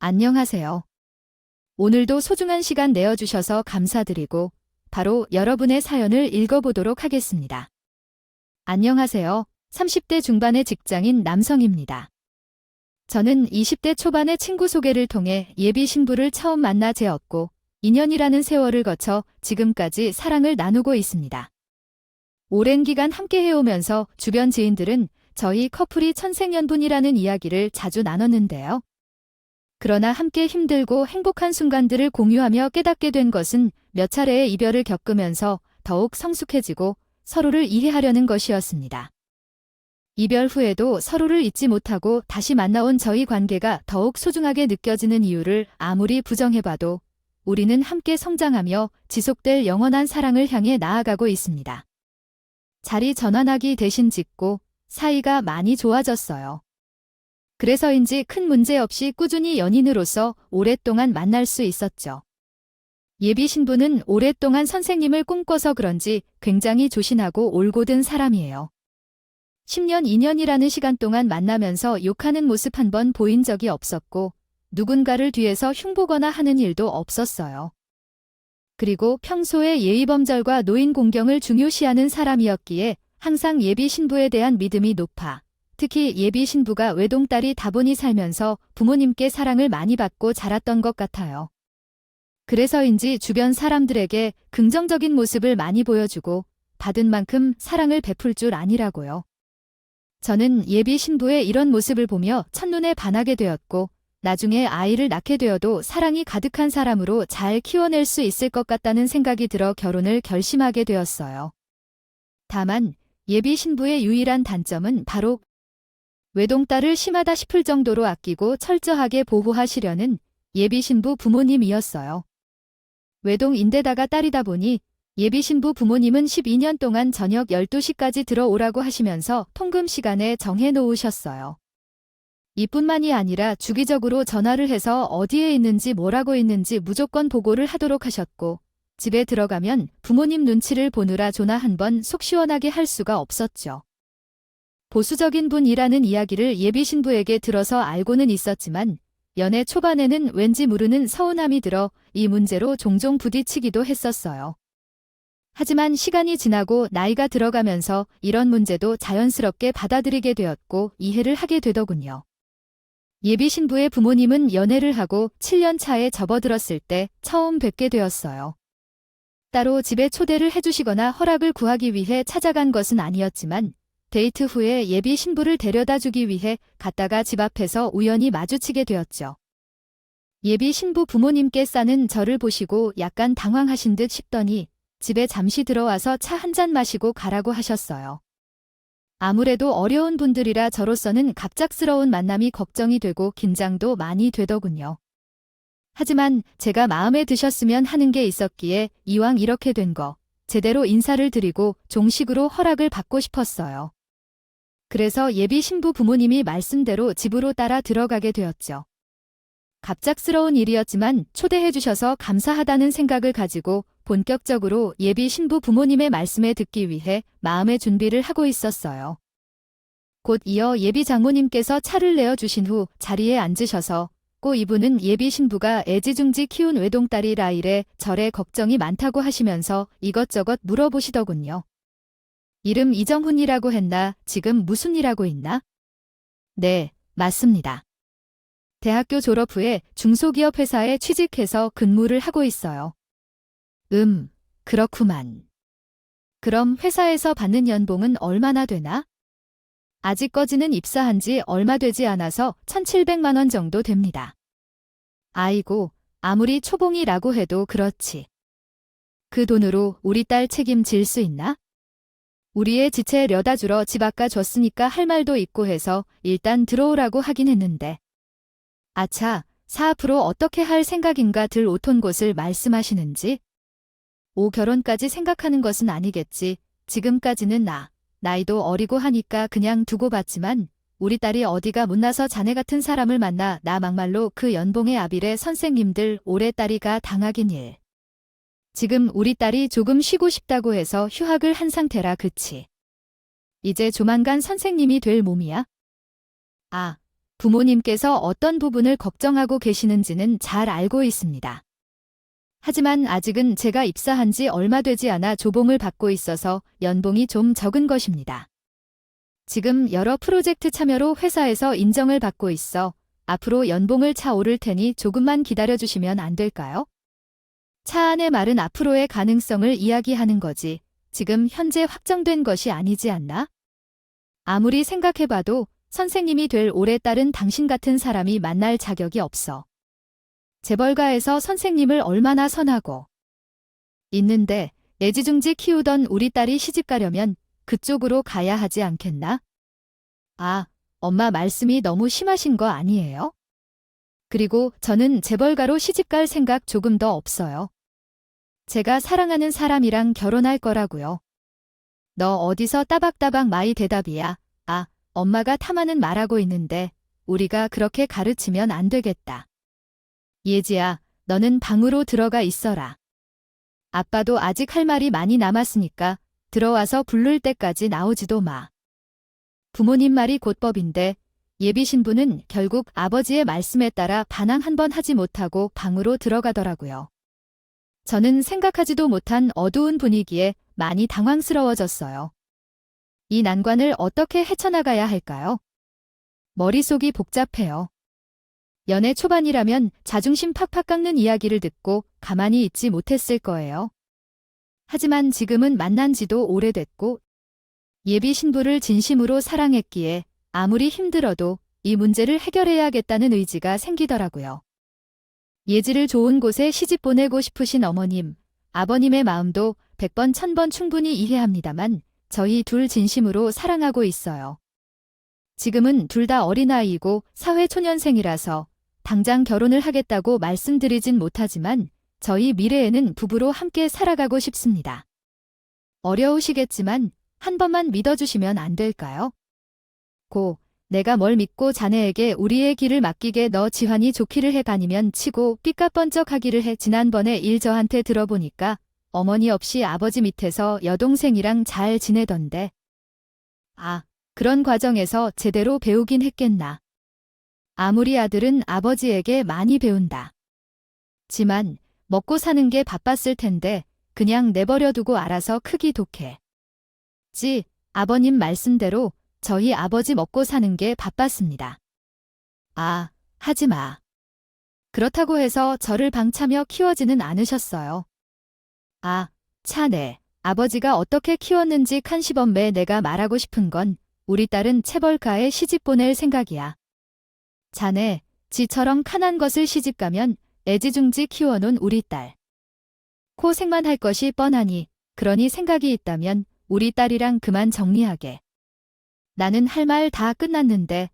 안녕하세요. 오늘도 소중한 시간 내어주셔서 감사드리고 바로 여러분의 사연을 읽어보도록 하겠습니다. 안녕하세요. 30대 중반의 직장인 남성입니다. 저는 20대 초반의 친구 소개를 통해 예비 신부를 처음 만나 재었고 2년이라는 세월을 거쳐 지금까지 사랑을 나누고 있습니다. 오랜 기간 함께 해오면서 주변 지인들은 저희 커플이 천생연분이라는 이야기를 자주 나눴는데요. 그러나 함께 힘들고 행복한 순간들을 공유하며 깨닫게 된 것은 몇 차례의 이별을 겪으면서 더욱 성숙해지고 서로를 이해하려는 것이었습니다. 이별 후에도 서로를 잊지 못하고 다시 만나온 저희 관계가 더욱 소중하게 느껴지는 이유를 아무리 부정해봐도 우리는 함께 성장하며 지속될 영원한 사랑을 향해 나아가고 있습니다. 자리 전환하기 대신 짓고 사이가 많이 좋아졌어요. 그래서인지 큰 문제 없이 꾸준히 연인으로서 오랫동안 만날 수 있었죠. 예비 신부는 오랫동안 선생님을 꿈꿔서 그런지 굉장히 조신하고 올곧은 사람이에요. 10년, 2년이라는 시간 동안 만나면서 욕하는 모습 한 번 보인 적이 없었고 누군가를 뒤에서 흉보거나 하는 일도 없었어요. 그리고 평소에 예의범절과 노인 공경을 중요시하는 사람이었기에 항상 예비 신부에 대한 믿음이 높아 특히 예비 신부가 외동딸이 다보니 살면서 부모님께 사랑을 많이 받고 자랐던 것 같아요. 그래서인지 주변 사람들에게 긍정적인 모습을 많이 보여주고 받은 만큼 사랑을 베풀 줄 아니라고요. 저는 예비 신부의 이런 모습을 보며 첫눈에 반하게 되었고 나중에 아이를 낳게 되어도 사랑이 가득한 사람으로 잘 키워낼 수 있을 것 같다는 생각이 들어 결혼을 결심하게 되었어요. 다만 예비 신부의 유일한 단점은 바로 외동딸을 심하다 싶을 정도로 아끼고 철저하게 보호하시려는 예비 신부 부모님이었어요. 외동인데다가 딸이다 보니 예비 신부 부모님은 12년 동안 저녁 12시까지 들어오라고 하시면서 통금 시간에 정해 놓으셨어요. 이뿐만이 아니라 주기적으로 전화를 해서 어디에 있는지 뭐라고 있는지 무조건 보고를 하도록 하셨고 집에 들어가면 부모님 눈치를 보느라 전화 한 번 속 시원하게 할 수가 없었죠. 보수적인 분이라는 이야기를 예비 신부에게 들어서 알고는 있었지만 연애 초반에는 왠지 모르는 서운함이 들어 이 문제로 종종 부딪히기도 했었어요. 하지만 시간이 지나고 나이가 들어가면서 이런 문제도 자연스럽게 받아들이게 되었고 이해를 하게 되더군요. 예비 신부의 부모님은 연애를 하고 7년 차에 접어들었을 때 처음 뵙게 되었어요. 따로 집에 초대를 해주시거나 허락을 구하기 위해 찾아간 것은 아니었지만 데이트 후에 예비 신부를 데려다 주기 위해 갔다가 집 앞에서 우연히 마주치게 되었죠. 예비 신부 부모님께 싸는 저를 보시고 약간 당황하신 듯 싶더니 집에 잠시 들어와서 차 한 잔 마시고 가라고 하셨어요. 아무래도 어려운 분들이라 저로서는 갑작스러운 만남이 걱정이 되고 긴장도 많이 되더군요. 하지만 제가 마음에 드셨으면 하는 게 있었기에 이왕 이렇게 된 거 제대로 인사를 드리고 종식으로 허락을 받고 싶었어요. 그래서 예비 신부 부모님이 말씀대로 집으로 따라 들어가게 되었죠. 갑작스러운 일이었지만 초대해 주셔서 감사하다는 생각을 가지고 본격적으로 예비 신부 부모님의 말씀에 듣기 위해 마음의 준비를 하고 있었어요. 곧 이어 예비 장모님께서 차를 내어주신 후 자리에 앉으셔서 이분은 예비 신부가 애지중지 키운 외동딸이라 이래 절에 걱정이 많다고 하시면서 이것저것 물어보시더군요. 이름 이정훈이라고 했나? 지금 무슨 일하고 있나? 네, 맞습니다. 대학교 졸업 후에 중소기업 회사에 취직해서 근무를 하고 있어요. 그렇구만. 그럼 회사에서 받는 연봉은 얼마나 되나? 아직까지는 입사한 지 얼마 되지 않아서 1,700만 원 정도 됩니다. 아이고, 아무리 초봉이라고 해도 그렇지. 그 돈으로 우리 딸 책임질 수 있나? 우리의 지체 려다 주러 집 아까 줬으니까 할 말도 있고 해서 일단 들어오라고 하긴 했는데. 아차, 사앞으로 어떻게 할 생각인가 들 오톤 곳을 말씀하시는지? 결혼까지 생각하는 것은 아니겠지. 지금까지는 나이도 어리고 하니까 그냥 두고 봤지만 우리 딸이 어디가 못나서 자네 같은 사람을 만나 나 막말로 그 연봉의 아비래 선생님들 올해 딸이가 당하긴 일. 지금 우리 딸이 조금 쉬고 싶다고 해서 휴학을 한 상태라 그치. 이제 조만간 선생님이 될 몸이야? 부모님께서 어떤 부분을 걱정하고 계시는지는 잘 알고 있습니다. 하지만 아직은 제가 입사한 지 얼마 되지 않아 조봉을 받고 있어서 연봉이 좀 적은 것입니다. 지금 여러 프로젝트 참여로 회사에서 인정을 받고 있어 앞으로 연봉을 차오를 테니 조금만 기다려주시면 안 될까요? 차 안의 말은 앞으로의 가능성을 이야기하는 거지 지금 현재 확정된 것이 아니지 않나? 아무리 생각해봐도 선생님이 될 올해 딸은 당신 같은 사람이 만날 자격이 없어. 재벌가에서 선생님을 얼마나 선하고 있는데 애지중지 키우던 우리 딸이 시집가려면 그쪽으로 가야 하지 않겠나? 아, 엄마 말씀이 너무 심하신 거 아니에요? 그리고 저는 재벌가로 시집갈 생각 조금 더 없어요. 제가 사랑하는 사람이랑 결혼할 거라고요. 너 어디서 따박따박 마이 대답이야. 아, 엄마가 탐하는 말하고 있는데 우리가 그렇게 가르치면 안 되겠다. 예지야, 너는 방으로 들어가 있어라. 아빠도 아직 할 말이 많이 남았으니까 들어와서 부를 때까지 나오지도 마. 부모님 말이 곧 법인데 예비 신부는 결국 아버지의 말씀에 따라 반항 한 번 하지 못하고 방으로 들어가더라고요. 저는 생각하지도 못한 어두운 분위기에 많이 당황스러워졌어요. 이 난관을 어떻게 헤쳐나가야 할까요? 머릿속이 복잡해요. 연애 초반이라면 자존심 팍팍 깎는 이야기를 듣고 가만히 있지 못했을 거예요. 하지만 지금은 만난 지도 오래됐고 예비 신부를 진심으로 사랑했기에 아무리 힘들어도 이 문제를 해결해야겠다는 의지가 생기더라고요. 예지를 좋은 곳에 시집 보내고 싶으신 어머님, 아버님의 마음도 100번 1000번 충분히 이해합니다만 저희 둘 진심으로 사랑하고 있어요. 지금은 둘 다 어린아이이고 사회초년생이라서 당장 결혼을 하겠다고 말씀드리진 못하지만 저희 미래에는 부부로 함께 살아가고 싶습니다. 어려우시겠지만 한 번만 믿어주시면 안 될까요? 고, 내가 뭘 믿고 자네에게 우리의 길을 맡기게 너 지환이 좋기를 해 다니면 치고 삐까뻔쩍하기를 해 지난번에 일 저한테 들어보니까 어머니 없이 아버지 밑에서 여동생이랑 잘 지내던데. 아, 그런 과정에서 제대로 배우긴 했겠나. 아무리 아들은 아버지에게 많이 배운다. 지만 먹고 사는 게 바빴을 텐데 그냥 내버려두고 알아서 크기 독해. 아버님 말씀대로 저희 아버지 먹고 사는 게 바빴습니다. 아, 하지 마. 그렇다고 해서 저를 방차며 키워지는 않으셨어요. 아, 차네. 아버지가 어떻게 키웠는지 칸시범매 내가 말하고 싶은 건 우리 딸은 체벌가에 시집 보낼 생각이야. 자네, 지처럼 칸한 것을 시집가면 애지중지 키워놓은 우리 딸. 고생만 할 것이 뻔하니 그러니 생각이 있다면 우리 딸이랑 그만 정리하게. 나는 할 말 다 끝났는데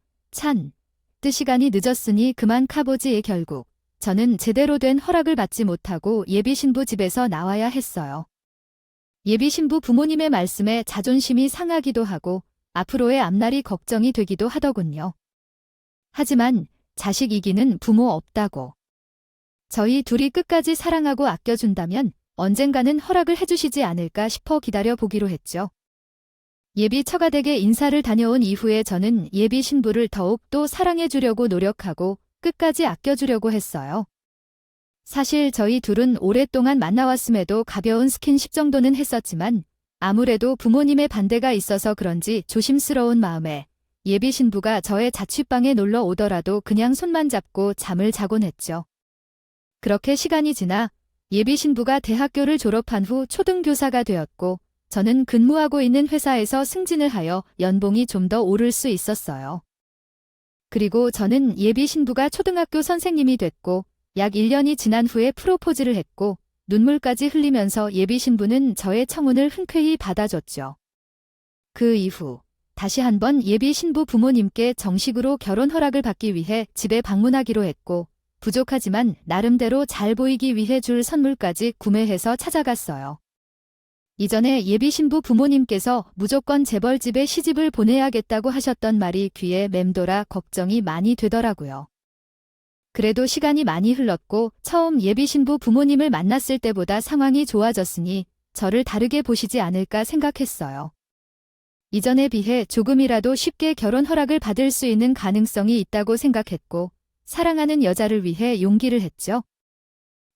뜻 시간이 늦었으니 그만 가보지. 결국 저는 제대로 된 허락을 받지 못하고 예비신부 집에서 나와야 했어요. 예비신부 부모님의 말씀에 자존심이 상하기도 하고 앞으로의 앞날이 걱정이 되기도 하더군요. 하지만 자식 이기는 부모 없다고. 저희 둘이 끝까지 사랑하고 아껴준다면 언젠가는 허락을 해주시지 않을까 싶어 기다려 보기로 했죠. 예비 처가댁에 인사를 다녀온 이후에 저는 예비 신부를 더욱 또 사랑해주려고 노력하고 끝까지 아껴주려고 했어요. 사실 저희 둘은 오랫동안 만나왔음에도 가벼운 스킨십 정도는 했었지만 아무래도 부모님의 반대가 있어서 그런지 조심스러운 마음에 예비 신부가 저의 자취방에 놀러 오더라도 그냥 손만 잡고 잠을 자곤 했죠. 그렇게 시간이 지나 예비 신부가 대학교를 졸업한 후 초등교사가 되었고 저는 근무하고 있는 회사에서 승진을 하여 연봉이 좀 더 오를 수 있었어요. 그리고 저는 예비 신부가 초등학교 선생님이 됐고 약 1년이 지난 후에 프로포즈를 했고 눈물까지 흘리면서 예비 신부는 저의 청혼을 흔쾌히 받아줬죠. 그 이후 다시 한번 예비 신부 부모님께 정식으로 결혼 허락을 받기 위해 집에 방문하기로 했고 부족하지만 나름대로 잘 보이기 위해 줄 선물까지 구매해서 찾아갔어요. 이전에 예비 신부 부모님께서 무조건 재벌집에 시집을 보내야겠다고 하셨던 말이 귀에 맴돌아 걱정이 많이 되더라고요. 그래도 시간이 많이 흘렀고 처음 예비 신부 부모님을 만났을 때보다 상황이 좋아졌으니 저를 다르게 보시지 않을까 생각했어요. 이전에 비해 조금이라도 쉽게 결혼 허락을 받을 수 있는 가능성이 있다고 생각했고 사랑하는 여자를 위해 용기를 했죠.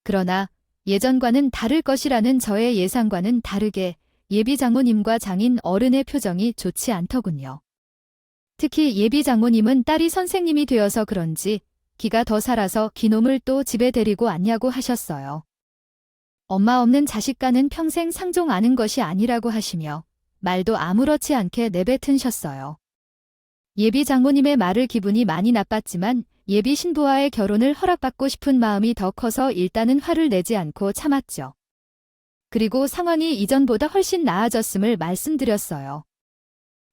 그러나 예전과는 다를 것이라는 저의 예상과는 다르게 예비 장모님과 장인 어른의 표정이 좋지 않더군요. 특히 예비 장모님은 딸이 선생님이 되어서 그런지 기가 더 살아서 기놈을 또 집에 데리고 왔냐고 하셨어요. 엄마 없는 자식과는 평생 상종하는 것이 아니라고 하시며 말도 아무렇지 않게 내뱉으셨어요. 예비 장모님의 말을 기분이 많이 나빴지만 예비 신부와의 결혼을 허락받고 싶은 마음이 더 커서 일단은 화를 내지 않고 참았죠. 그리고 상황이 이전보다 훨씬 나아졌음을 말씀드렸어요.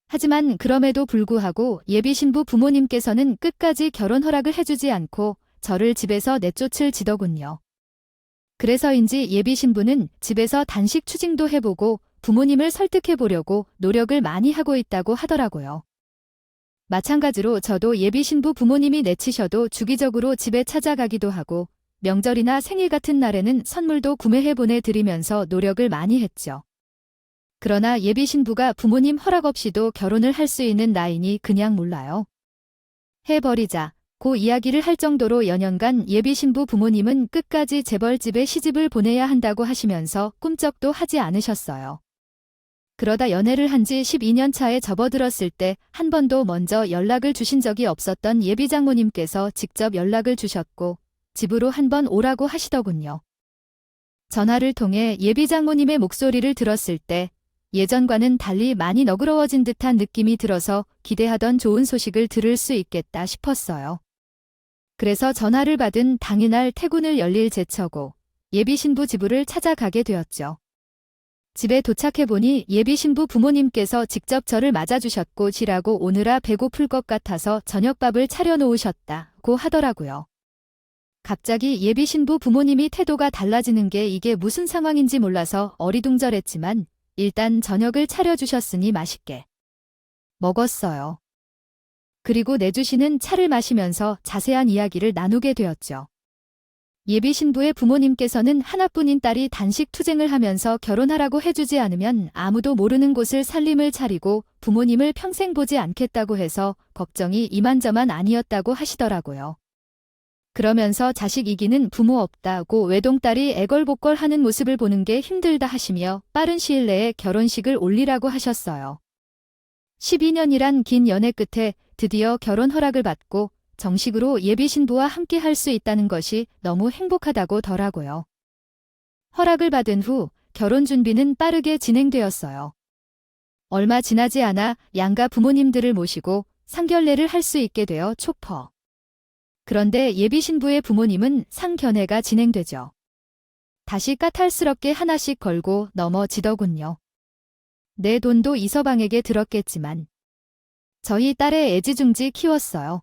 하지만 그럼에도 불구하고 예비 신부 부모님께서는 끝까지 결혼 허락을 해주지 않고 저를 집에서 내쫓을 지더군요. 그래서인지 예비 신부는 집에서 단식 추징도 해보고 부모님을 설득해보려고 노력을 많이 하고 있다고 하더라고요. 마찬가지로 저도 예비 신부 부모님이 내치셔도 주기적으로 집에 찾아가기도 하고 명절이나 생일 같은 날에는 선물도 구매해 보내드리면서 노력을 많이 했죠. 그러나 예비 신부가 부모님 허락 없이도 결혼을 할 수 있는 나이니 그냥 몰라요. 해버리자 고 이야기를 할 정도로 연년간 예비 신부 부모님은 끝까지 재벌집에 시집을 보내야 한다고 하시면서 꿈쩍도 하지 않으셨어요. 그러다 연애를 한 지 12년 차에 접어들었을 때 한 번도 먼저 연락을 주신 적이 없었던 예비 장모님께서 직접 연락을 주셨고 집으로 한번 오라고 하시더군요. 전화를 통해 예비 장모님의 목소리를 들었을 때 예전과는 달리 많이 너그러워진 듯한 느낌이 들어서 기대하던 좋은 소식을 들을 수 있겠다 싶었어요. 그래서 전화를 받은 당일날 퇴근을 열릴 제처고 예비 신부 집을 찾아가게 되었죠. 집에 도착해보니 예비 신부 부모님께서 직접 저를 맞아주셨고 지라고 오느라 배고플 것 같아서 저녁밥을 차려놓으셨다고 하더라고요. 갑자기 예비 신부 부모님이 태도가 달라지는 게 이게 무슨 상황인지 몰라서 어리둥절했지만 일단 저녁을 차려주셨으니 맛있게 먹었어요. 그리고 내주시는 차를 마시면서 자세한 이야기를 나누게 되었죠. 예비 신부의 부모님께서는 하나뿐인 딸이 단식 투쟁을 하면서 결혼하라고 해주지 않으면 아무도 모르는 곳을 살림을 차리고 부모님을 평생 보지 않겠다고 해서 걱정이 이만저만 아니었다고 하시더라고요. 그러면서 자식 이기는 부모 없다고 외동딸이 애걸복걸하는 모습을 보는 게 힘들다 하시며 빠른 시일 내에 결혼식을 올리라고 하셨어요. 12년이란 긴 연애 끝에 드디어 결혼 허락을 받고 정식으로 예비 신부와 함께 할 수 있다는 것이 너무 행복하다고더라고요. 허락을 받은 후 결혼 준비는 빠르게 진행되었어요. 얼마 지나지 않아 양가 부모님들을 모시고 상견례를 할 수 있게 되어 촉퍼. 그런데 예비 신부의 부모님은 상견례가 진행되죠. 다시 까탈스럽게 하나씩 걸고 넘어지더군요. 내 돈도 이 서방에게 들었겠지만 저희 딸의 애지중지 키웠어요.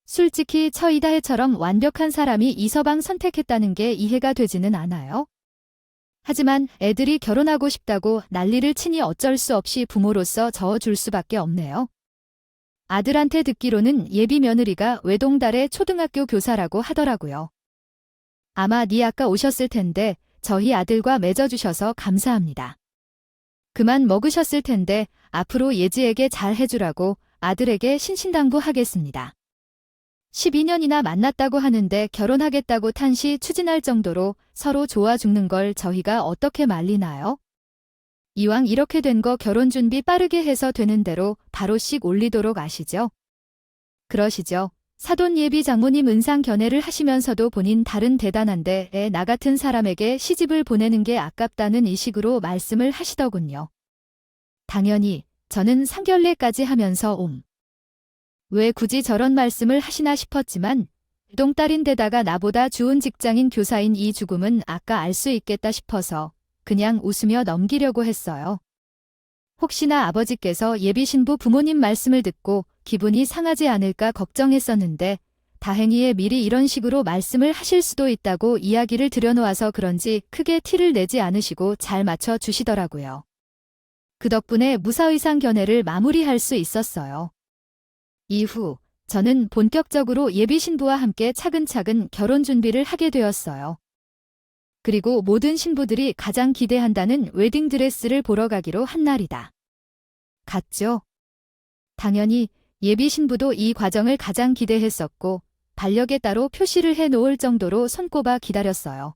솔직히 처이다해처럼 완벽한 사람이 이 서방 선택했다는 게 이해가 되지는 않아요. 하지만 애들이 결혼하고 싶다고 난리를 치니 어쩔 수 없이 부모로서 저어줄 수밖에 없네요. 아들한테 듣기로는 예비 며느리가 외동딸의 초등학교 교사라고 하더라고요. 아마 네 아까 오셨을 텐데 저희 아들과 맺어주셔서 감사합니다. 그만 먹으셨을 텐데 앞으로 예지에게 잘 해주라고 아들에게 신신당부하겠습니다. 12년이나 만났다고 하는데 결혼하겠다고 탄시 추진할 정도로 서로 좋아 죽는 걸 저희가 어떻게 말리나요? 이왕 이렇게 된 거 결혼 준비 빠르게 해서 되는 대로 바로씩 올리도록 아시죠? 그러시죠. 사돈 예비 장모님 은상 견해를 하시면서도 본인 달은 대단한데 나 같은 사람에게 시집을 보내는 게 아깝다는 이식으로 말씀을 하시더군요. 당연히 저는 상견례까지 하면서 왜 굳이 저런 말씀을 하시나 싶었지만 외동딸인데다가 나보다 좋은 직장인 교사인 이 죽음은 아까 알 수 있겠다 싶어서 그냥 웃으며 넘기려고 했어요. 혹시나 아버지께서 예비 신부 부모님 말씀을 듣고 기분이 상하지 않을까 걱정했었는데 다행히에 미리 이런 식으로 말씀을 하실 수도 있다고 이야기를 드려놓아서 그런지 크게 티를 내지 않으시고 잘 맞춰 주시더라고요. 그 덕분에 무사의상 견해를 마무리할 수 있었어요. 이후 저는 본격적으로 예비 신부와 함께 차근차근 결혼 준비를 하게 되었어요. 그리고 모든 신부들이 가장 기대한다는 웨딩드레스를 보러 가기로 한 날이다. 갔죠. 당연히 예비 신부도 이 과정을 가장 기대했었고 달력에 따로 표시를 해 놓을 정도로 손꼽아 기다렸어요.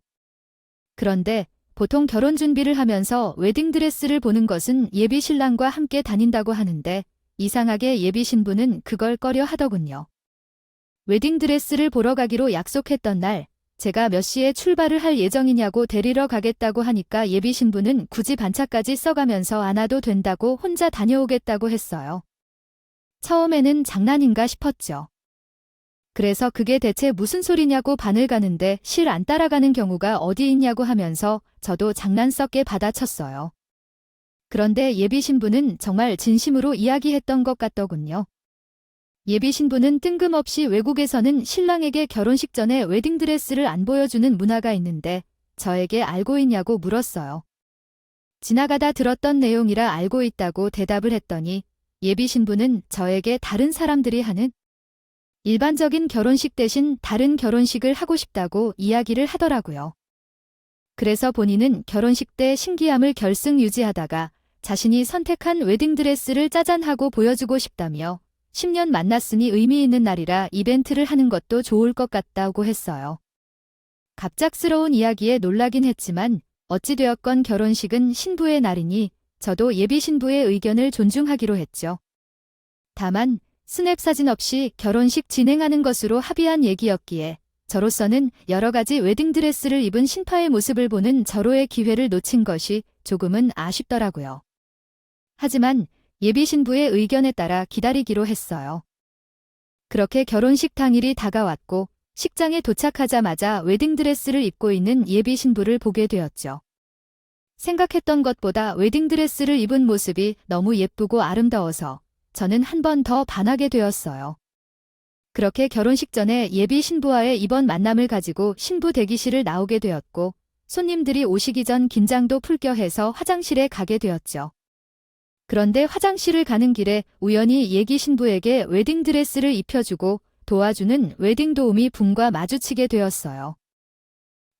그런데 보통 결혼 준비를 하면서 웨딩드레스를 보는 것은 예비 신랑과 함께 다닌다고 하는데 이상하게 예비 신부는 그걸 꺼려 하더군요. 웨딩드레스를 보러 가기로 약속했던 날 제가 몇 시에 출발을 할 예정이냐고 데리러 가겠다고 하니까 예비 신부는 굳이 반차까지 써가면서 안 와도 된다고 혼자 다녀오겠다고 했어요. 처음에는 장난인가 싶었죠. 그래서 그게 대체 무슨 소리냐고 반을 가는데 실 안 따라가는 경우가 어디 있냐고 하면서 저도 장난스럽게 받아쳤어요. 그런데 예비 신부는 정말 진심으로 이야기했던 것 같더군요. 예비 신부는 뜬금없이 외국에서는 신랑에게 결혼식 전에 웨딩드레스를 안 보여주는 문화가 있는데 저에게 알고 있냐고 물었어요. 지나가다 들었던 내용이라 알고 있다고 대답을 했더니 예비 신부는 저에게 다른 사람들이 하는 일반적인 결혼식 대신 다른 결혼식을 하고 싶다고 이야기를 하더라고요. 그래서 본인은 결혼식 때 신기함을 결승 유지하다가 자신이 선택한 웨딩드레스를 짜잔하고 보여주고 싶다며 10년 만났으니 의미 있는 날이라 이벤트를 하는 것도 좋을 것 같다고 했어요. 갑작스러운 이야기에 놀라긴 했지만 어찌되었건 결혼식은 신부의 날이니 저도 예비 신부의 의견을 존중하기로 했죠. 다만 스냅 사진 없이 결혼식 진행하는 것으로 합의한 얘기였기에 저로서는 여러 가지 웨딩드레스를 입은 신파의 모습을 보는 절호의 기회를 놓친 것이 조금은 아쉽더라고요. 하지만 예비 신부의 의견에 따라 기다리기로 했어요. 그렇게 결혼식 당일이 다가왔고 식장에 도착하자마자 웨딩드레스를 입고 있는 예비 신부를 보게 되었죠. 생각했던 것보다 웨딩드레스를 입은 모습이 너무 예쁘고 아름다워서 저는 한 번 더 반하게 되었어요. 그렇게 결혼식 전에 예비 신부와의 이번 만남을 가지고 신부 대기실을 나오게 되었고 손님들이 오시기 전 긴장도 풀겨 해서 화장실에 가게 되었죠. 그런데 화장실을 가는 길에 우연히 예비 신부에게 웨딩드레스를 입혀주고 도와주는 웨딩 도우미 분과 마주치게 되었어요.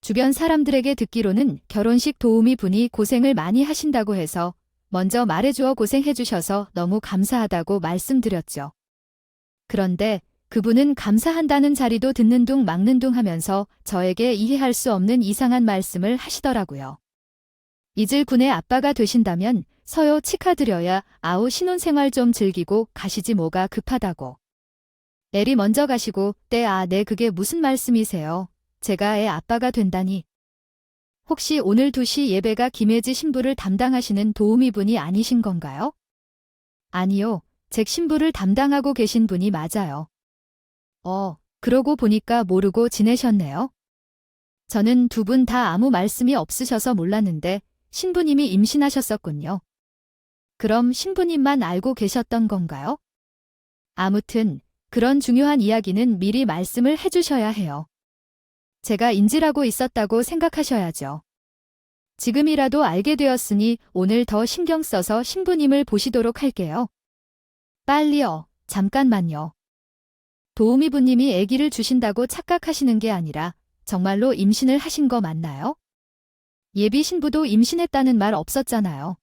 주변 사람들에게 듣기로는 결혼식 도우미 분이 고생을 많이 하신다고 해서 먼저 말해주어 고생해주셔서 너무 감사하다고 말씀드렸죠. 그런데 그분은 감사한다는 자리도 듣는 둥 막는 둥 하면서 저에게 이해할 수 없는 이상한 말씀을 하시더라고요. 이즐 군의 아빠가 되신다면 서요 치카드려야 아우 신혼생활 좀 즐기고 가시지 뭐가 급하다고. 애리 먼저 가시고 네 그게 무슨 말씀이세요. 제가 애 아빠가 된다니. 혹시 오늘 2시 예배가 김혜지 신부를 담당하시는 도우미 분이 아니신 건가요? 아니요, 잭 신부를 담당하고 계신 분이 맞아요. 그러고 보니까 모르고 지내셨네요. 저는 두 분 다 아무 말씀이 없으셔서 몰랐는데 신부님이 임신하셨었군요. 그럼 신부님만 알고 계셨던 건가요? 아무튼 그런 중요한 이야기는 미리 말씀을 해주셔야 해요. 제가 인지라고 있었다고 생각하셔야죠. 지금이라도 알게 되었으니 오늘 더 신경 써서 신부님을 보시도록 할게요. 빨리요. 잠깐만요. 도우미부님이 아기를 주신다고 착각하시는 게 아니라 정말로 임신을 하신 거 맞나요? 예비 신부도 임신했다는 말 없었잖아요.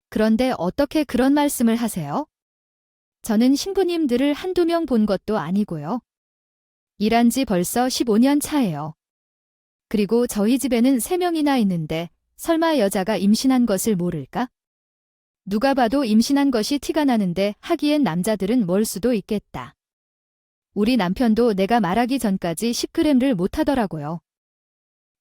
그런데 어떻게 그런 말씀을 하세요? 저는 신부님들을 한두 명 본 것도 아니고요. 일한 지 벌써 15년 차예요. 그리고 저희 집에는 3명이나 있는데 설마 여자가 임신한 것을 모를까? 누가 봐도 임신한 것이 티가 나는데 하기엔 남자들은 멀 수도 있겠다. 우리 남편도 내가 말하기 전까지 10g를 못 하더라고요.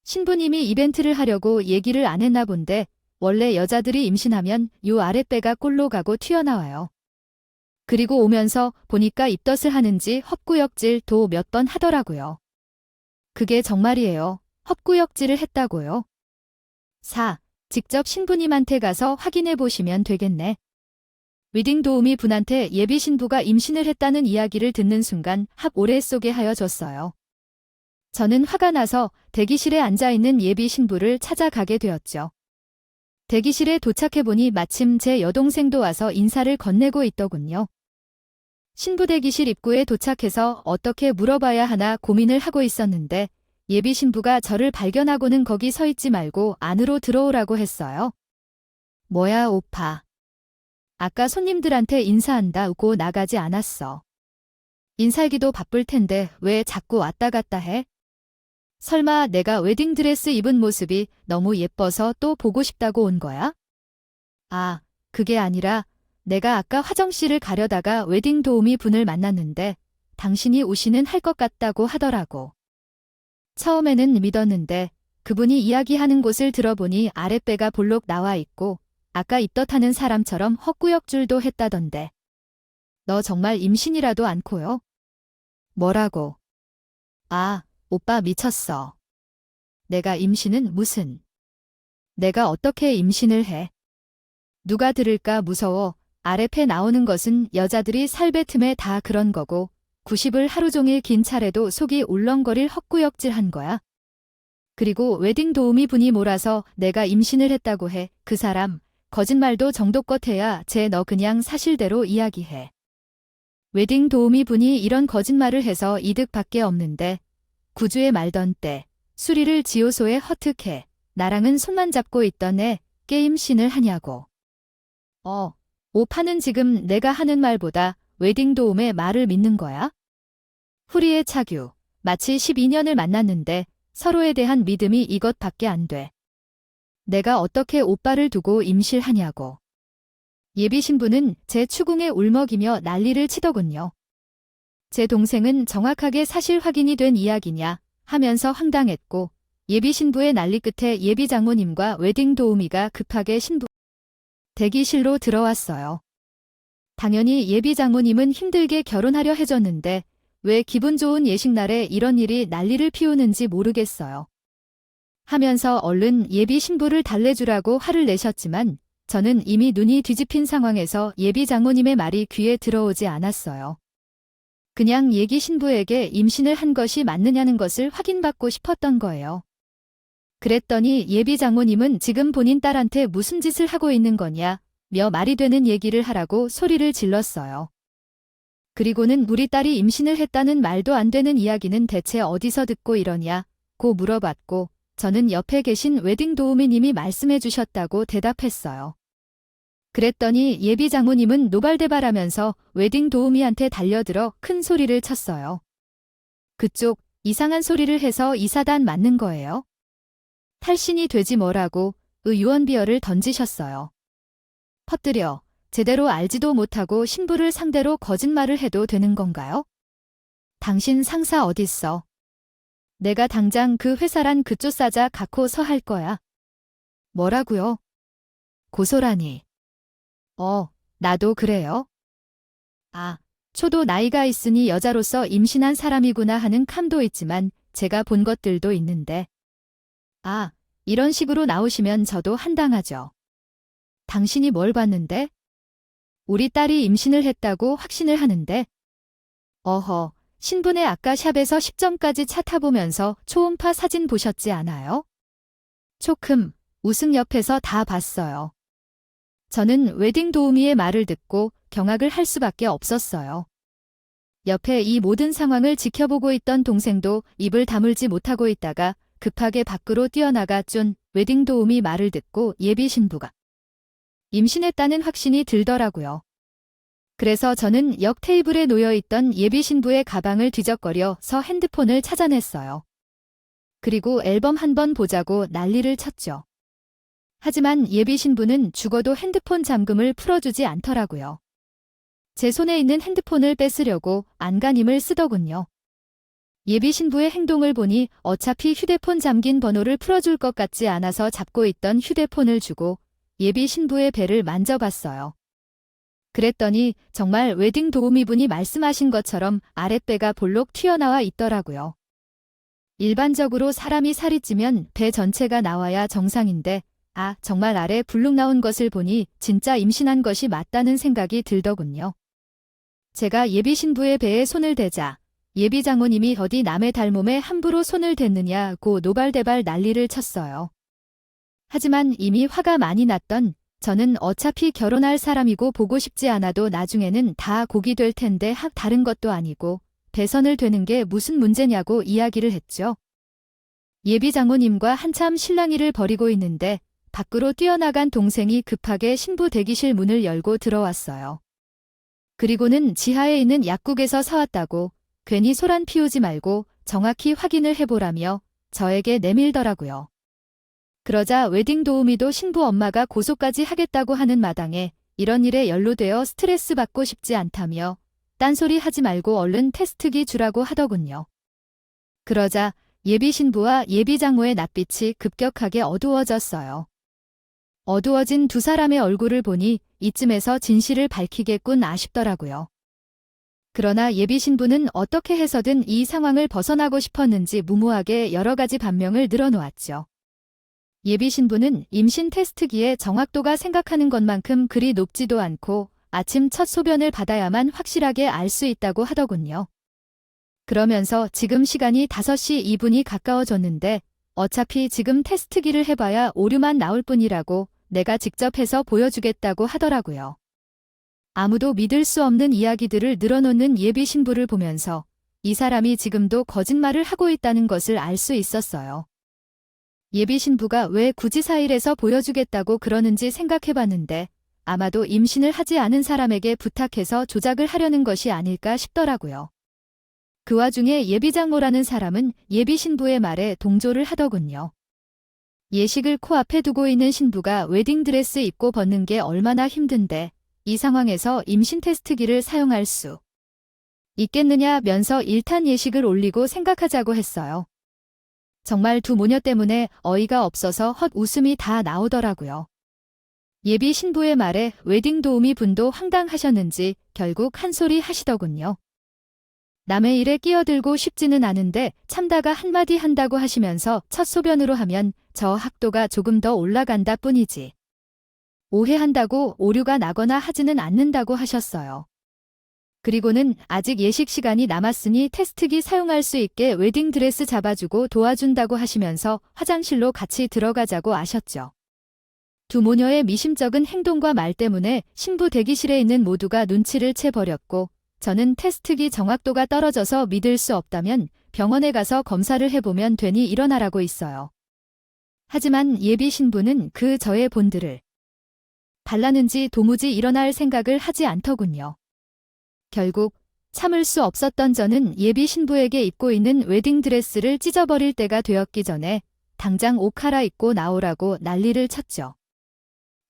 신부님이 이벤트를 하려고 얘기를 안 했나 본데 원래 여자들이 임신하면 요 아랫배가 꼴로 가고 튀어나와요. 그리고 오면서 보니까 입덧을 하는지 헛구역질도 몇 번 하더라고요. 그게 정말이에요. 헛구역질을 했다고요. 4. 직접 신부님한테 가서 확인해 보시면 되겠네. 웨딩 도우미 분한테 예비 신부가 임신을 했다는 이야기를 듣는 순간 합 오래 쏘게 하여줬어요. 저는 화가 나서 대기실에 앉아있는 예비 신부를 찾아가게 되었죠. 대기실에 도착해보니 마침 제 여동생도 와서 인사를 건네고 있더군요. 신부 대기실 입구에 도착해서 어떻게 물어봐야 하나 고민을 하고 있었는데 예비 신부가 저를 발견하고는 거기 서 있지 말고 안으로 들어오라고 했어요. 뭐야 오빠. 아까 손님들한테 인사한다고 나가지 않았어. 인사하기도 바쁠 텐데 왜 자꾸 왔다 갔다 해? 설마 내가 웨딩드레스 입은 모습이 너무 예뻐서 또 보고 싶다고 온 거야? 아, 그게 아니라 내가 아까 화정 씨를 가려다가 웨딩 도우미 분을 만났는데 당신이 오시는 할 것 같다고 하더라고. 처음에는 믿었는데 그분이 이야기하는 곳을 들어보니 아랫배가 볼록 나와 있고 아까 입덧하는 사람처럼 헛구역질도 했다던데. 너 정말 임신이라도 않고요? 뭐라고? 아, 오빠 미쳤어. 내가 임신은 무슨? 내가 어떻게 임신을 해? 누가 들을까 무서워. 아랫배 나오는 것은 여자들이 살배 틈에 다 그런 거고 90을 하루 종일 긴 차례도 속이 울렁거릴 헛구역질한 거야. 그리고 웨딩 도우미 분이 몰아서 내가 임신을 했다고 해. 그 사람 거짓말도 정도껏 해야 쟤 너 그냥 사실대로 이야기해. 웨딩 도우미 분이 이런 거짓말을 해서 이득밖에 없는데 구주에 말던 때 수리를 지오소에 허특해 나랑은 손만 잡고 있던 애 게임 씬을 하냐고. 오빠는 지금 내가 하는 말보다 웨딩 도움의 말을 믿는 거야? 후리의 차규, 마치 12년을 만났는데 서로에 대한 믿음이 이것밖에 안 돼. 내가 어떻게 오빠를 두고 임실하냐고. 예비 신부는 제 추궁에 울먹이며 난리를 치더군요. 제 동생은 정확하게 사실 확인이 된 이야기냐 하면서 황당했고 예비 신부의 난리 끝에 예비 장모님과 웨딩 도우미가 급하게 신부 대기실로 들어왔어요. 당연히 예비 장모님은 힘들게 결혼하려 해줬는데 왜 기분 좋은 예식날에 이런 일이 난리를 피우는지 모르겠어요. 하면서 얼른 예비 신부를 달래주라고 화를 내셨지만 저는 이미 눈이 뒤집힌 상황에서 예비 장모님의 말이 귀에 들어오지 않았어요. 그냥 예기 신부에게 임신을 한 것이 맞느냐는 것을 확인받고 싶었던 거예요. 그랬더니 예비 장모님은 지금 본인 딸한테 무슨 짓을 하고 있는 거냐 며 말이 되는 얘기를 하라고 소리를 질렀어요. 그리고는 우리 딸이 임신을 했다는 말도 안 되는 이야기는 대체 어디서 듣고 이러냐고 물어봤고 저는 옆에 계신 웨딩 도우미님이 말씀해 주셨다고 대답했어요. 그랬더니 예비 장모님은 노발대발하면서 웨딩 도우미한테 달려들어 큰 소리를 쳤어요. 그쪽 이상한 소리를 해서 이사단 맞는 거예요? 탈신이 되지 뭐라고 유언비어를 던지셨어요. 퍼뜨려 제대로 알지도 못하고 신부를 상대로 거짓말을 해도 되는 건가요? 당신 상사 어딨어? 내가 당장 그 회사란 그쪽 싸자 갖고 서 할 거야. 뭐라고요? 고소라니. 나도 그래요. 초도 나이가 있으니 여자로서 임신한 사람이구나 하는 감도 있지만 제가 본 것들도 있는데. 이런 식으로 나오시면 저도 한당하죠. 당신이 뭘 봤는데? 우리 딸이 임신을 했다고 확신을 하는데. 신분의 아까 샵에서 10점까지 차 타보면서 초음파 사진 보셨지 않아요? 초큼, 우승 옆에서 다 봤어요. 저는 웨딩 도우미의 말을 듣고 경악을 할 수밖에 없었어요. 옆에 이 모든 상황을 지켜보고 있던 동생도 입을 다물지 못하고 있다가 급하게 밖으로 뛰어나가 쫀 웨딩 도우미 말을 듣고 예비 신부가 임신했다는 확신이 들더라고요. 그래서 저는 역 테이블에 놓여있던 예비 신부의 가방을 뒤적거려서 핸드폰을 찾아냈어요. 그리고 앨범 한번 보자고 난리를 쳤죠. 하지만 예비 신부는 죽어도 핸드폰 잠금을 풀어주지 않더라고요. 제 손에 있는 핸드폰을 뺏으려고 안간힘을 쓰더군요. 예비 신부의 행동을 보니 어차피 휴대폰 잠긴 번호를 풀어줄 것 같지 않아서 잡고 있던 휴대폰을 주고 예비 신부의 배를 만져봤어요. 그랬더니 정말 웨딩 도우미분이 말씀하신 것처럼 아랫배가 볼록 튀어나와 있더라고요. 일반적으로 사람이 살이 찌면 배 전체가 나와야 정상인데 정말 아래 불룩 나온 것을 보니 진짜 임신한 것이 맞다는 생각이 들더군요. 제가 예비 신부의 배에 손을 대자 예비 장모님이 어디 남의 달몸에 함부로 손을 댔느냐고 노발대발 난리를 쳤어요. 하지만 이미 화가 많이 났던 저는 어차피 결혼할 사람이고 보고 싶지 않아도 나중에는 다 곡이 될 텐데 다른 것도 아니고 배선을 되는 게 무슨 문제냐고 이야기를 했죠. 예비 장모님과 한참 실랑이를 벌이고 있는데 밖으로 뛰어나간 동생이 급하게 신부 대기실 문을 열고 들어왔어요. 그리고는 지하에 있는 약국에서 사왔다고 괜히 소란 피우지 말고 정확히 확인을 해보라며 저에게 내밀더라고요. 그러자 웨딩 도우미도 신부 엄마가 고소까지 하겠다고 하는 마당에 이런 일에 연루되어 스트레스 받고 싶지 않다며 딴소리 하지 말고 얼른 테스트기 주라고 하더군요. 그러자 예비 신부와 예비 장모의 낯빛이 급격하게 어두워졌어요. 어두워진 두 사람의 얼굴을 보니 이쯤에서 진실을 밝히겠군 아쉽더라고요. 그러나 예비 신부는 어떻게 해서든 이 상황을 벗어나고 싶었는지 무모하게 여러 가지 반명을 늘어놓았죠. 예비 신부는 임신 테스트기의 정확도가 생각하는 것만큼 그리 높지도 않고 아침 첫 소변을 받아야만 확실하게 알 수 있다고 하더군요. 그러면서 지금 시간이 5시 2분이 가까워졌는데 어차피 지금 테스트기를 해봐야 오류만 나올 뿐이라고 내가 직접 해서 보여주겠다고 하더라고요. 아무도 믿을 수 없는 이야기들을 늘어놓는 예비 신부를 보면서 이 사람이 지금도 거짓말을 하고 있다는 것을 알 수 있었어요. 예비 신부가 왜 굳이 사일에서 보여주겠다고 그러는지 생각해봤는데 아마도 임신을 하지 않은 사람에게 부탁해서 조작을 하려는 것이 아닐까 싶더라고요. 그 와중에 예비 장모라는 사람은 예비 신부의 말에 동조를 하더군요. 예식을 코앞에 두고 있는 신부가 웨딩드레스 입고 벗는 게 얼마나 힘든데 이 상황에서 임신 테스트기를 사용할 수 있겠느냐면서 일탄 예식을 올리고 생각하자고 했어요. 정말 두 모녀 때문에 어이가 없어서 헛웃음이 다 나오더라고요. 예비 신부의 말에 웨딩 도우미 분도 황당하셨는지 결국 한 소리 하시더군요. 남의 일에 끼어들고 싶지는 않은데 참다가 한마디 한다고 하시면서 첫 소변으로 하면 저 학도가 조금 더 올라간다 뿐이지. 오해한다고 오류가 나거나 하지는 않는다고 하셨어요. 그리고는 아직 예식 시간이 남았으니 테스트기 사용할 수 있게 웨딩드레스 잡아주고 도와준다고 하시면서 화장실로 같이 들어가자고 아셨죠. 두 모녀의 미심쩍은 행동과 말 때문에 신부 대기실에 있는 모두가 눈치를 채버렸고 저는 테스트기 정확도가 떨어져서 믿을 수 없다면 병원에 가서 검사를 해보면 되니 일어나라고 있어요. 하지만 예비 신부는 그 저의 본드를 발랐는지 도무지 일어날 생각을 하지 않더군요. 결국 참을 수 없었던 저는 예비 신부에게 입고 있는 웨딩드레스를 찢어버릴 때가 되었기 전에 당장 옷 갈아입고 나오라고 난리를 쳤죠.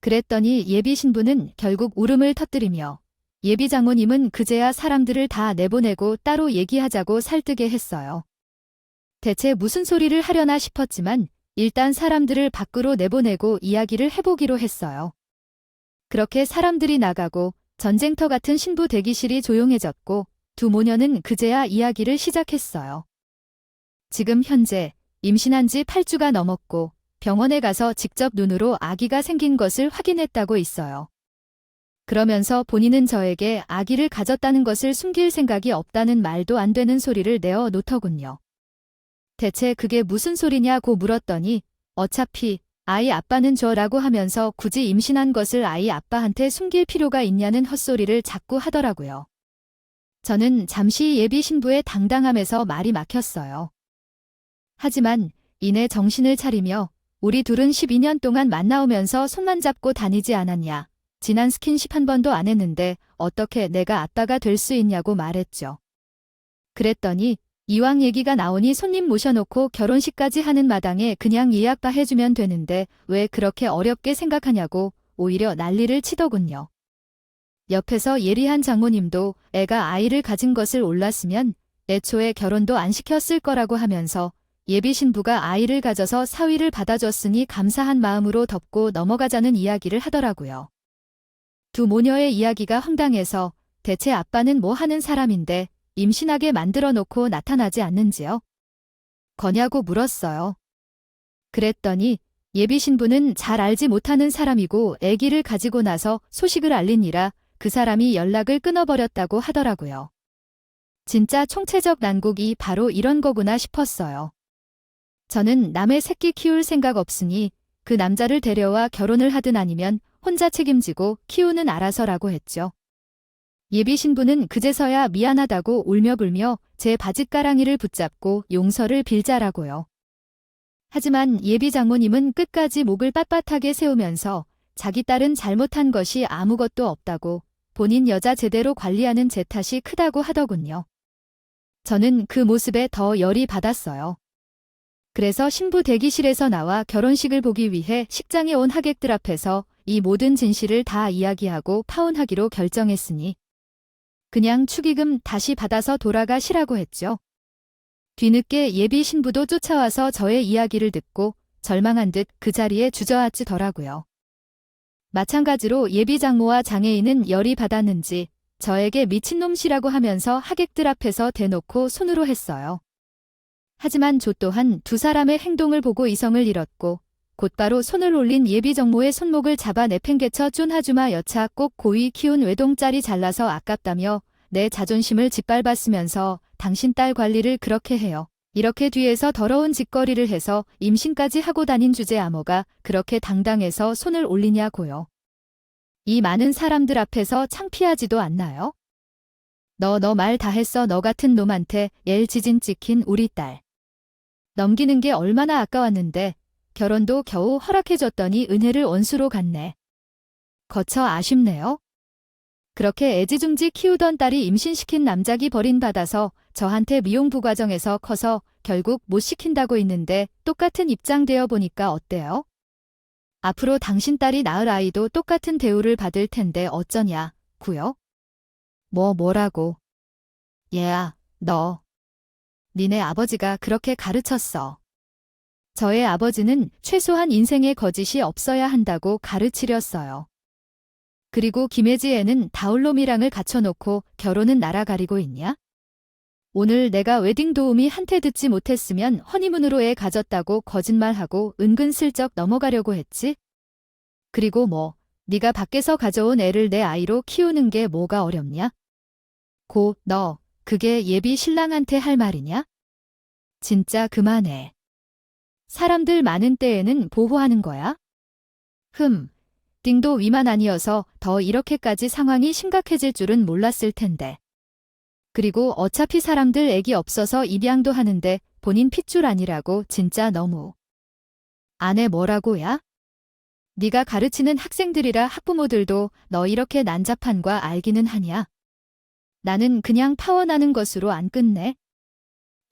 그랬더니 예비 신부는 결국 울음을 터뜨리며 예비 장모님은 그제야 사람들을 다 내보내고 따로 얘기하자고 설득게 했어요. 대체 무슨 소리를 하려나 싶었지만 일단 사람들을 밖으로 내보내고 이야기를 해보기로 했어요. 그렇게 사람들이 나가고 전쟁터 같은 신부 대기실이 조용해졌고 두 모녀는 그제야 이야기를 시작했어요. 지금 현재 임신한 지 8주가 넘었고 병원에 가서 직접 눈으로 아기가 생긴 것을 확인했다고 있어요. 그러면서 본인은 저에게 아기를 가졌다는 것을 숨길 생각이 없다는 말도 안 되는 소리를 내어 놓더군요. 대체 그게 무슨 소리냐고 물었더니 어차피 아이 아빠는 저라고 하면서 굳이 임신한 것을 아이 아빠한테 숨길 필요가 있냐는 헛소리를 자꾸 하더라고요. 저는 잠시 예비 신부의 당당함에서 말이 막혔어요. 하지만 이내 정신을 차리며 우리 둘은 12년 동안 만나오면서 손만 잡고 다니지 않았냐. 지난 스킨십 한 번도 안 했는데 어떻게 내가 아빠가 될 수 있냐고 말했죠. 그랬더니 이왕 얘기가 나오니 손님 모셔놓고 결혼식까지 하는 마당에 그냥 예약바 해주면 되는데 왜 그렇게 어렵게 생각하냐고 오히려 난리를 치더군요. 옆에서 예리한 장모님도 애가 아이를 가진 것을 몰랐으면 애초에 결혼도 안 시켰을 거라고 하면서 예비 신부가 아이를 가져서 사위를 받아줬으니 감사한 마음으로 덮고 넘어가자는 이야기를 하더라고요. 두 모녀의 이야기가 황당해서 대체 아빠는 뭐 하는 사람인데 임신하게 만들어 놓고 나타나지 않는지요? 거냐고 물었어요. 그랬더니 예비 신부는 잘 알지 못하는 사람이고 아기를 가지고 나서 소식을 알리니라 그 사람이 연락을 끊어버렸다고 하더라고요. 진짜 총체적 난국이 바로 이런 거구나 싶었어요. 저는 남의 새끼 키울 생각 없으니 그 남자를 데려와 결혼을 하든 아니면 혼자 책임지고 키우는 알아서라고 했죠. 예비 신부는 그제서야 미안하다고 울며불며 제 바짓가랑이를 붙잡고 용서를 빌자라고요. 하지만 예비 장모님은 끝까지 목을 빳빳하게 세우면서 자기 딸은 잘못한 것이 아무것도 없다고 본인 여자 제대로 관리하는 제 탓이 크다고 하더군요. 저는 그 모습에 더 열이 받았어요. 그래서 신부 대기실에서 나와 결혼식을 보기 위해 식장에 온 하객들 앞에서 이 모든 진실을 다 이야기하고 파혼하기로 결정했으니 그냥 축의금 다시 받아서 돌아가시라고 했죠. 뒤늦게 예비 신부도 쫓아와서 저의 이야기를 듣고 절망한 듯 그 자리에 주저앉히더라고요. 마찬가지로 예비 장모와 장애인은 열이 받았는지 저에게 미친놈씨라고 하면서 하객들 앞에서 대놓고 손으로 했어요. 하지만 조 또한 두 사람의 행동을 보고 이성을 잃었고 곧바로 손을 올린 예비 정모의 손목을 잡아 내팽개쳐 쫀하주마 여차 꼭 고이 키운 외동딸이 잘나서 아깝다며 내 자존심을 짓밟았으면서 당신 딸 관리를 그렇게 해요. 이렇게 뒤에서 더러운 짓거리를 해서 임신까지 하고 다닌 주제 암호가 그렇게 당당해서 손을 올리냐고요. 이 많은 사람들 앞에서 창피하지도 않나요? 너 말 다 했어. 너 같은 놈한테 지진 찍힌 우리 딸. 넘기는 게 얼마나 아까웠는데 결혼도 겨우 허락해줬더니 은혜를 원수로 갚네. 거쳐 아쉽네요. 그렇게 애지중지 키우던 딸이 임신시킨 남작이 버림받아서 저한테 미용부 과정에서 커서 결국 못 시킨다고 있는데 똑같은 입장 되어 보니까 어때요? 앞으로 당신 딸이 낳을 아이도 똑같은 대우를 받을 텐데 어쩌냐, 구요? 뭐라고? 얘야, 너. 니네 아버지가 그렇게 가르쳤어. 저의 아버지는 최소한 인생에 거짓이 없어야 한다고 가르치렸어요. 그리고 김혜지 애는 다울놈이랑을 갖춰놓고 결혼은 날아가리고 있냐? 오늘 내가 웨딩 도우미 한테 듣지 못했으면 허니문으로 애 가졌다고 거짓말하고 은근슬쩍 넘어가려고 했지? 그리고 네가 밖에서 가져온 애를 내 아이로 키우는 게 뭐가 어렵냐? 너 그게 예비 신랑한테 할 말이냐? 진짜 그만해. 사람들 많은 때에는 보호하는 거야? 띵도 위만 아니어서 더 이렇게까지 상황이 심각해질 줄은 몰랐을 텐데. 그리고 어차피 사람들 애기 없어서 입양도 하는데 본인 핏줄 아니라고 진짜 너무. 아내 뭐라고야? 네가 가르치는 학생들이라 학부모들도 너 이렇게 난잡한 거 알기는 하냐? 나는 그냥 파혼하는 것으로 안 끝내.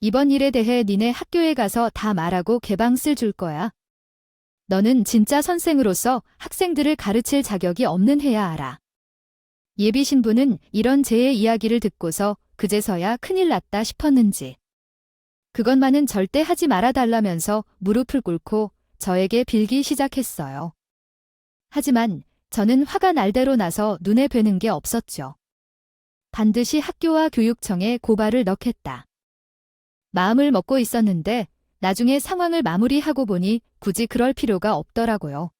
이번 일에 대해 니네 학교에 가서 다 말하고 개방쓸 줄 거야. 너는 진짜 선생으로서 학생들을 가르칠 자격이 없는 해야 알아. 예비 신부는 이런 제 이야기를 듣고서 그제서야 큰일 났다 싶었는지. 그것만은 절대 하지 말아달라면서 무릎을 꿇고 저에게 빌기 시작했어요. 하지만 저는 화가 날 대로 나서 눈에 뵈는 게 없었죠. 반드시 학교와 교육청에 고발을 넣겠다. 마음을 먹고 있었는데 나중에 상황을 마무리하고 보니 굳이 그럴 필요가 없더라고요.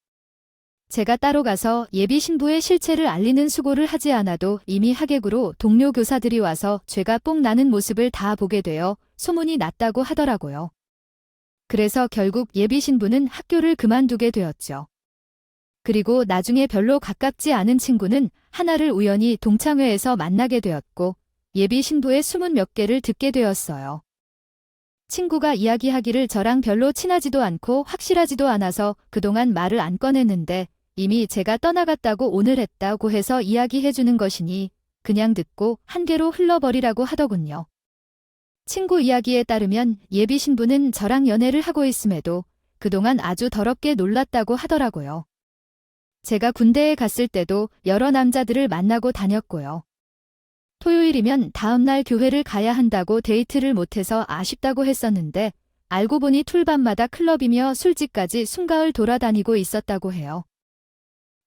제가 따로 가서 예비 신부의 실체를 알리는 수고를 하지 않아도 이미 하객으로 동료 교사들이 와서 죄가 뽕 나는 모습을 다 보게 되어 소문이 났다고 하더라고요. 그래서 결국 예비 신부는 학교를 그만두게 되었죠. 그리고 나중에 별로 가깝지 않은 친구는 하나를 우연히 동창회에서 만나게 되었고 예비 신부의 수문 몇 개를 듣게 되었어요. 친구가 이야기하기를 저랑 별로 친하지도 않고 확실하지도 않아서 그동안 말을 안 꺼냈는데 이미 제가 떠나갔다고 오늘 했다고 해서 이야기해주는 것이니 그냥 듣고 한 개로 흘러버리라고 하더군요. 친구 이야기에 따르면 예비 신부는 저랑 연애를 하고 있음에도 그동안 아주 더럽게 놀랐다고 하더라고요. 제가 군대에 갔을 때도 여러 남자들을 만나고 다녔고요. 토요일이면 다음날 교회를 가야 한다고 데이트를 못해서 아쉽다고 했었는데 알고 보니 툴밤마다 클럽이며 술집까지 숨가을 돌아다니고 있었다고 해요.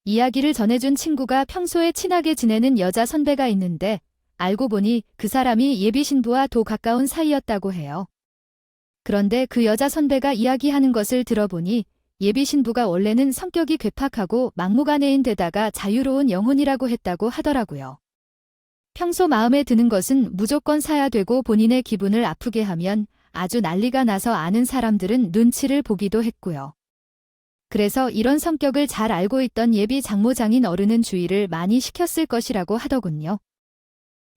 이야기를 전해준 친구가 평소에 친하게 지내는 여자 선배가 있는데 알고 보니 그 사람이 예비 신부와 도 가까운 사이였다고 해요. 그런데 그 여자 선배가 이야기하는 것을 들어보니 예비 신부가 원래는 성격이 괴팍하고 막무가내인 데다가 자유로운 영혼이라고 했다고 하더라고요. 평소 마음에 드는 것은 무조건 사야 되고 본인의 기분을 아프게 하면 아주 난리가 나서 아는 사람들은 눈치를 보기도 했고요. 그래서 이런 성격을 잘 알고 있던 예비 장모장인 어른은 주의를 많이 시켰을 것이라고 하더군요.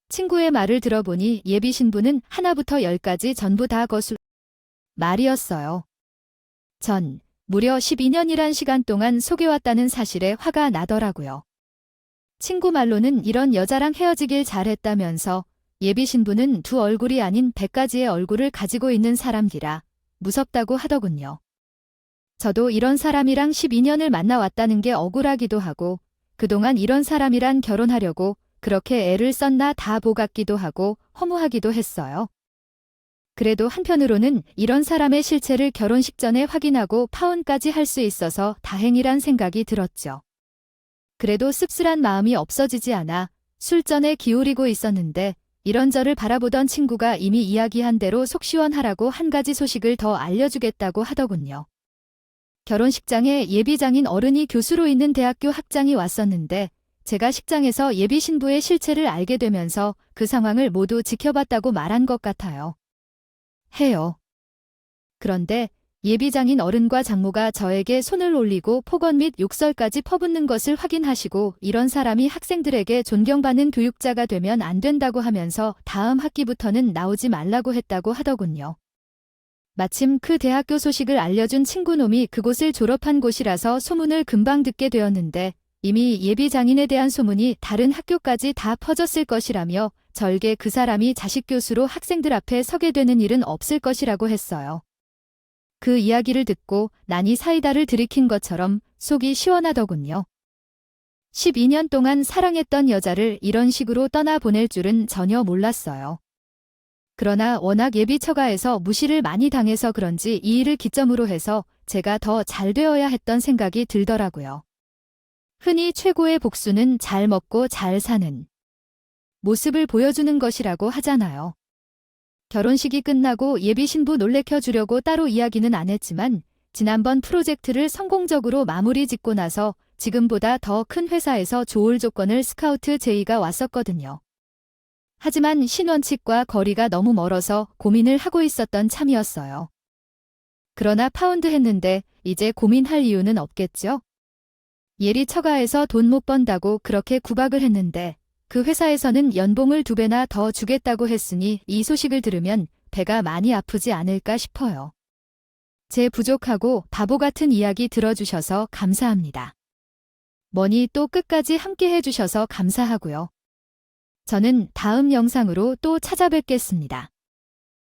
친구의 말을 들어보니 예비 신부는 하나부터 10까지 전부 다 거슬 말이었어요. 전 무려 12년이란 시간 동안 속여왔다는 사실에 화가 나더라고요. 친구 말로는 이런 여자랑 헤어지길 잘했다면서 예비 신부는 두 얼굴이 아닌 100가지의 얼굴을 가지고 있는 사람이라 무섭다고 하더군요. 저도 이런 사람이랑 12년을 만나왔다는 게 억울하기도 하고 그동안 이런 사람이란 결혼하려고 그렇게 애를 썼나 다 보같기도 하고 허무하기도 했어요. 그래도 한편으로는 이런 사람의 실체를 결혼식 전에 확인하고 파혼까지 할 수 있어서 다행이란 생각이 들었죠. 그래도 씁쓸한 마음이 없어지지 않아 술전에 기울이고 있었는데 이런저를 바라보던 친구가 이미 이야기한 대로 속 시원하라고 한 가지 소식을 더 알려주겠다고 하더군요. 결혼식장에 예비장인 어른이 교수로 있는 대학교 학장이 왔었는데 제가 식장에서 예비 신부의 실체를 알게 되면서 그 상황을 모두 지켜봤다고 말한 것 같아요. 해요. 그런데 예비장인 어른과 장모가 저에게 손을 올리고 폭언 및 욕설까지 퍼붓는 것을 확인하시고 이런 사람이 학생들에게 존경받는 교육자가 되면 안 된다고 하면서 다음 학기부터는 나오지 말라고 했다고 하더군요. 마침 그 대학교 소식을 알려준 친구놈이 그곳을 졸업한 곳이라서 소문을 금방 듣게 되었는데 이미 예비 장인에 대한 소문이 다른 학교까지 다 퍼졌을 것이라며 절개 그 사람이 자식 교수로 학생들 앞에 서게 되는 일은 없을 것이라고 했어요. 그 이야기를 듣고 난이 사이다를 들이킨 것처럼 속이 시원하더군요. 12년 동안 사랑했던 여자를 이런 식으로 떠나보낼 줄은 전혀 몰랐어요. 그러나 워낙 예비 처가에서 무시를 많이 당해서 그런지 이 일을 기점으로 해서 제가 더 잘 되어야 했던 생각이 들더라고요. 흔히 최고의 복수는 잘 먹고 잘 사는 모습을 보여주는 것이라고 하잖아요. 결혼식이 끝나고 예비 신부 놀래켜 주려고 따로 이야기는 안 했지만 지난번 프로젝트를 성공적으로 마무리 짓고 나서 지금보다 더 큰 회사에서 좋을 조건을 스카우트 제의가 왔었거든요. 하지만 신원칙과 거리가 너무 멀어서 고민을 하고 있었던 참이었어요. 그러나 파운드 했는데 이제 고민할 이유는 없겠죠? 예리 처가에서 돈 못 번다고 그렇게 구박을 했는데 그 회사에서는 연봉을 2배나 더 주겠다고 했으니 이 소식을 들으면 배가 많이 아프지 않을까 싶어요. 제 부족하고 바보 같은 이야기 들어주셔서 감사합니다. 머니 또 끝까지 함께 해주셔서 감사하고요. 저는 다음 영상으로 또 찾아뵙겠습니다.